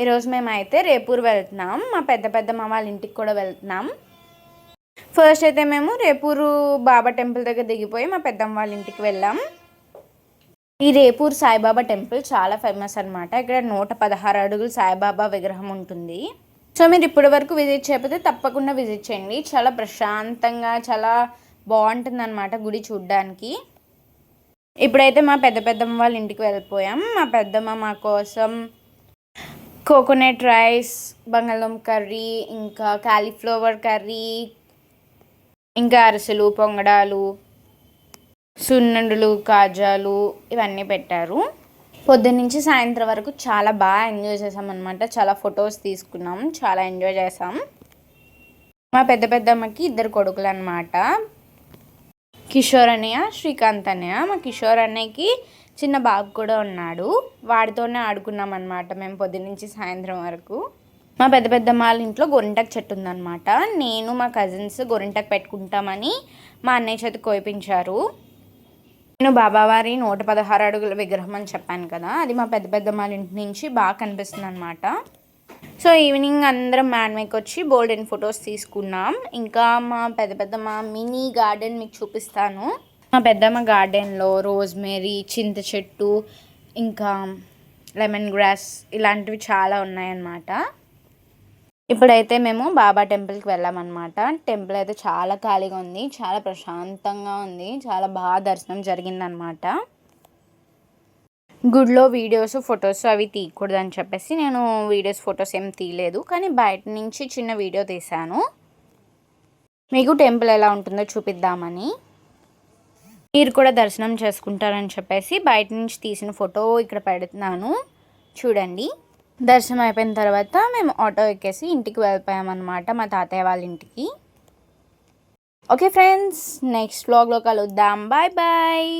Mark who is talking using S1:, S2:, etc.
S1: ఈరోజు మేమైతే రేపూర్ వెళ్తున్నాం. మా పెద్దమ్మ వాళ్ళ ఇంటికి కూడా వెళ్తున్నాం. ఫస్ట్ అయితే మేము రేపూరు బాబా టెంపుల్ దగ్గర దిగిపోయి మా పెద్దమ్మ వాళ్ళ ఇంటికి వెళ్ళాం. ఈ రేపూర్ సాయిబాబా టెంపుల్ చాలా ఫేమస్ అనమాట. ఇక్కడ 116 అడుగులు సాయిబాబా విగ్రహం ఉంటుంది. సో మీరు ఇప్పటి వరకు విజిట్ చేయకపోతే తప్పకుండా విజిట్ చేయండి. చాలా ప్రశాంతంగా చాలా బాగుంటుంది అనమాట గుడి చూడ్డానికి. ఇప్పుడైతే మా పెద్దమ్మ వాళ్ళ ఇంటికి వెళ్ళిపోయాం. మా పెద్దమ్మ మా కోసం కోకోనట్ రైస్, బంగాళదుంప కర్రీ, ఇంకా కాలీఫ్లవర్ కర్రీ, ఇంకా అరిసెలు, పొంగడాలు, సున్నుండలు, కాజాలు ఇవన్నీ పెట్టారు. పొద్దున్నుంచి సాయంత్రం వరకు చాలా బాగా ఎంజాయ్ చేసాం అనమాట. చాలా ఫొటోస్ తీసుకున్నాం, చాలా ఎంజాయ్ చేసాం. మా పెద్దమ్మకి 2 కొడుకులు అనమాట, కిషోర్ అన్నయ్య, శ్రీకాంత్ అన్నయ్య. మా కిషోర్ అన్నయ్యకి చిన్న బాబు కూడా ఉన్నాడు. వాడితోనే ఆడుకున్నాం అనమాట మేము పొద్దున్నుంచి సాయంత్రం వరకు. మా పెద్దమ్మ వాళ్ళ ఇంట్లో గోరింటాకు చెట్టు ఉందన్నమాట. నేను మా కజిన్స్ గోరింటాకు పెట్టుకుంటామని మా అన్నయ్య చేతి కోయిపించారు. నేను బాబావారి 116 అడుగుల విగ్రహం అని చెప్పాను కదా, అది మా పెద్దమ్మ వాళ్ళ ఇంటి నుంచి బాగా కనిపిస్తుంది అనమాట. సో ఈవినింగ్ అందరం మ్యాన్మేకి వచ్చి బోల్డెన్ ఫొటోస్ తీసుకున్నాం. ఇంకా మా పెద్దమ్మ మినీ గార్డెన్ మీకు చూపిస్తాను. మా పెద్దమ్మ గార్డెన్లో రోజ్మేరీ, చింత చెట్టు, ఇంకా లెమన్ గ్రాస్ ఇలాంటివి చాలా ఉన్నాయన్నమాట. ఇప్పుడైతే మేము బాబా టెంపుల్కి వెళ్ళామన్నమాట. టెంపుల్ అయితే చాలా ఖాళీగా ఉంది, చాలా ప్రశాంతంగా ఉంది, చాలా బాగా దర్శనం జరిగిందనమాట. గుడిలో వీడియోస్, ఫొటోస్ అవి తీయకూడదు అని చెప్పేసి నేను వీడియోస్, ఫొటోస్ ఏం తీయలేదు. కానీ బయట నుంచి చిన్న వీడియో తీశాను, మీకు టెంపుల్ ఎలా ఉంటుందో చూపిద్దామని. మీరు కూడా దర్శనం చేసుకుంటారని చెప్పేసి బయట నుంచి తీసిన ఫోటో ఇక్కడ పెడుతున్నాను, చూడండి. దర్శనం అయిపోయిన తర్వాత మేము ఆటో ఎక్కేసి ఇంటికి వెళ్ళిపోయామన్నమాట, మా తాతయ్య వాళ్ళ ఇంటికి. ఓకే ఫ్రెండ్స్, నెక్స్ట్ వ్లాగ్లో కలుద్దాం. Bye bye.